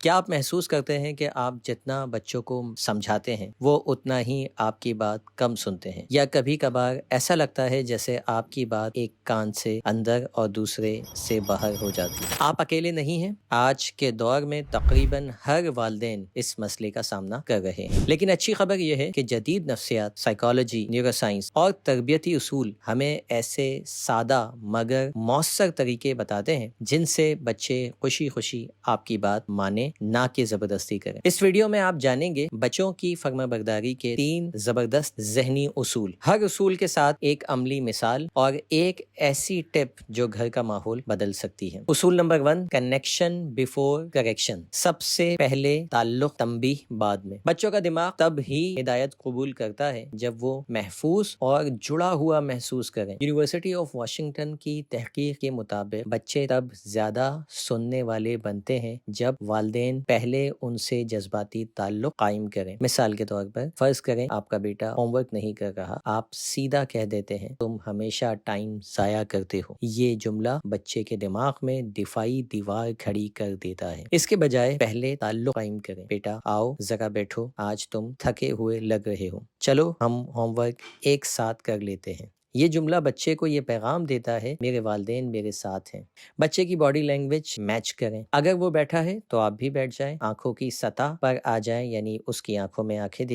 کیا آپ محسوس کرتے ہیں کہ آپ جتنا بچوں کو سمجھاتے ہیں وہ اتنا ہی آپ کی بات کم سنتے ہیں، یا کبھی کبھار ایسا لگتا ہے جیسے آپ کی بات ایک کان سے اندر اور دوسرے سے باہر ہو جاتی ہے؟ آپ اکیلے نہیں ہیں، آج کے دور میں تقریباً ہر والدین اس مسئلے کا سامنا کر رہے ہیں، لیکن اچھی خبر یہ ہے کہ جدید نفسیات، سائیکالوجی، نیورو سائنس اور تربیتی اصول ہمیں ایسے سادہ مگر مؤثر طریقے بتاتے ہیں جن سے بچے خوشی خوشی آپ کی بات مانے، نہ کہ زبردستی کریں۔ اس ویڈیو میں آپ جانیں گے بچوں کی فرما برداری کے 3 زبردست ذہنی اصول، ہر اصول کے ساتھ ایک عملی مثال اور ایک ایسی ٹپ جو گھر کا ماحول بدل سکتی ہے۔ اصول نمبر 1، کنیکشن بیفور کریکشن۔ سب سے پہلے تعلق، تنبیہ بعد میں۔ بچوں کا دماغ تب ہی ہدایت قبول کرتا ہے جب وہ محفوظ اور جڑا ہوا محسوس کریں۔ یونیورسٹی آف واشنگٹن کی تحقیق کے مطابق بچے تب زیادہ سننے والے بنتے ہیں جب والدین پہلے ان سے جذباتی تعلق قائم کریں۔ مثال کے طور پر فرض کریں آپ کا بیٹا ہوم ورک نہیں کر رہا، آپ سیدھا کہہ دیتے ہیں تم ہمیشہ ٹائم ضائع کرتے ہو۔ یہ جملہ بچے کے دماغ میں دفاعی دیوار کھڑی کر دیتا ہے۔ اس کے بجائے پہلے تعلق قائم کریں، بیٹا آؤ ذرا بیٹھو، آج تم تھکے ہوئے لگ رہے ہو، چلو ہم ہوم ورک ایک ساتھ کر لیتے ہیں۔ یہ جملہ بچے کو یہ پیغام دیتا ہے میرے والدین میرے ساتھ ہیں۔ بچے کی باڈی لینگویج میچ کریں، اگر وہ بیٹھا ہے تو آپ بھی بیٹھ جائیں، آنکھوں کی سطح پر آ جائیں، یعنی اس کی آنکھوں میں آنکھیں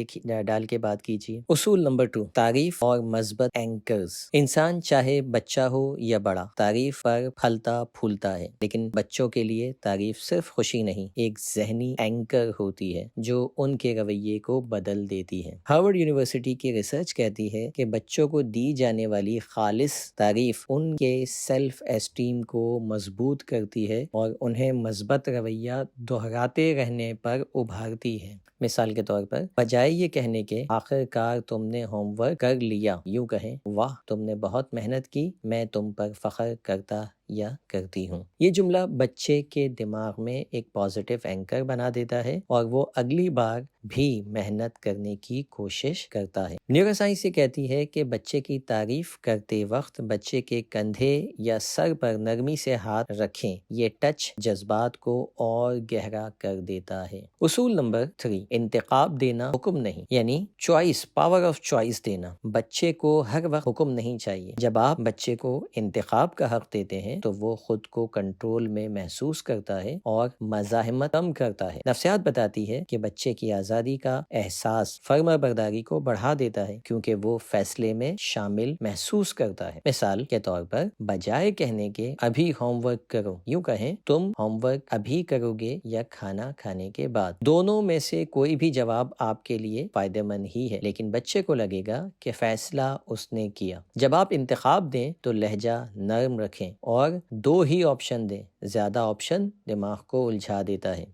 ڈال کے بات کیجیے۔ اصول نمبر 2، تعریف اور مثبت اینکرز۔ انسان چاہے بچہ ہو یا بڑا، تعریف پر پھلتا پھولتا ہے، لیکن بچوں کے لیے تعریف صرف خوشی نہیں، ایک ذہنی اینکر ہوتی ہے جو ان کے رویے کو بدل دیتی ہے۔ ہارورڈ یونیورسٹی کی ریسرچ کہتی ہے کہ بچوں کو دی جانے والی خالص تعریف ان کے سیلف اسٹیم کو مضبوط کرتی ہے اور انہیں مثبت رویہ دہراتے رہنے پر ابھارتی ہے۔ مثال کے طور پر بجائے یہ کہنے کے آخر کار تم نے ہوم ورک کر لیا، یوں کہیں واہ تم نے بہت محنت کی، میں تم پر فخر کرتا یا کرتی ہوں۔ یہ جملہ بچے کے دماغ میں ایک پازیٹیو اینکر بنا دیتا ہے اور وہ اگلی بار بھی محنت کرنے کی کوشش کرتا ہے۔ نیورو سائنس یہ کہتی ہے کہ بچے کی تعریف کرتے وقت بچے کے کندھے یا سر پر نرمی سے ہاتھ رکھیں، یہ ٹچ جذبات کو اور گہرا کر دیتا ہے۔ اصول نمبر 3، انتخاب دینا حکم نہیں، یعنی چوائس، پاور آف چوائس دینا۔ بچے کو ہر وقت حکم نہیں چاہیے۔ جب آپ بچے کو انتخاب کا حق دیتے ہیں تو وہ خود کو کنٹرول میں محسوس کرتا ہے اور مزاحمت کم کرتا ہے۔ نفسیات بتاتی ہے کہ بچے کی آزادی کا احساس فرما برداری کو بڑھا دیتا ہے کیونکہ وہ فیصلے میں شامل محسوس کرتا ہے۔ مثال کے طور پر بجائے کہنے کے ابھی ہوم ورک کرو، یوں کہیں تم ہوم ورک ابھی کرو گے یا کھانا کھانے کے بعد۔ دونوں میں سے کوئی بھی جواب آپ کے لیے فائدہ مند ہی ہے، لیکن بچے کو لگے گا کہ فیصلہ اس نے کیا۔ جب آپ انتخاب دیں تو لہجہ نرم رکھیں اور 2 ہی آپشن دیں، زیادہ آپشن دماغ کو الجھا دیتا ہے۔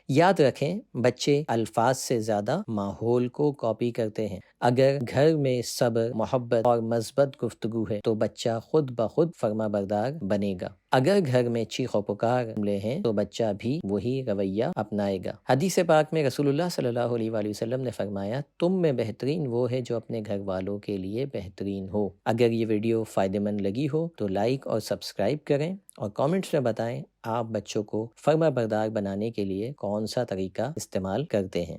یاد رکھیں بچے الفاظ سے زیادہ ماحول کو کاپی کرتے ہیں۔ اگر گھر میں صبر، محبت اور مثبت گفتگو ہے تو بچہ خود بخود فرما بردار بنے گا۔ اگر گھر میں چیخ و پکار جملے ہیں تو بچہ بھی وہی رویہ اپنائے گا۔ حدیث پاک میں رسول اللہ صلی اللہ علیہ وآلہ وسلم نے فرمایا تم میں بہترین وہ ہے جو اپنے گھر والوں کے لیے بہترین ہو۔ اگر یہ ویڈیو فائدہ مند لگی ہو تو لائک اور سبسکرائب کریں اور کامنٹس میں بتائیں آپ بچوں کو فرما بردار بنانے کے لیے کون سا طریقہ استعمال کرتے ہیں۔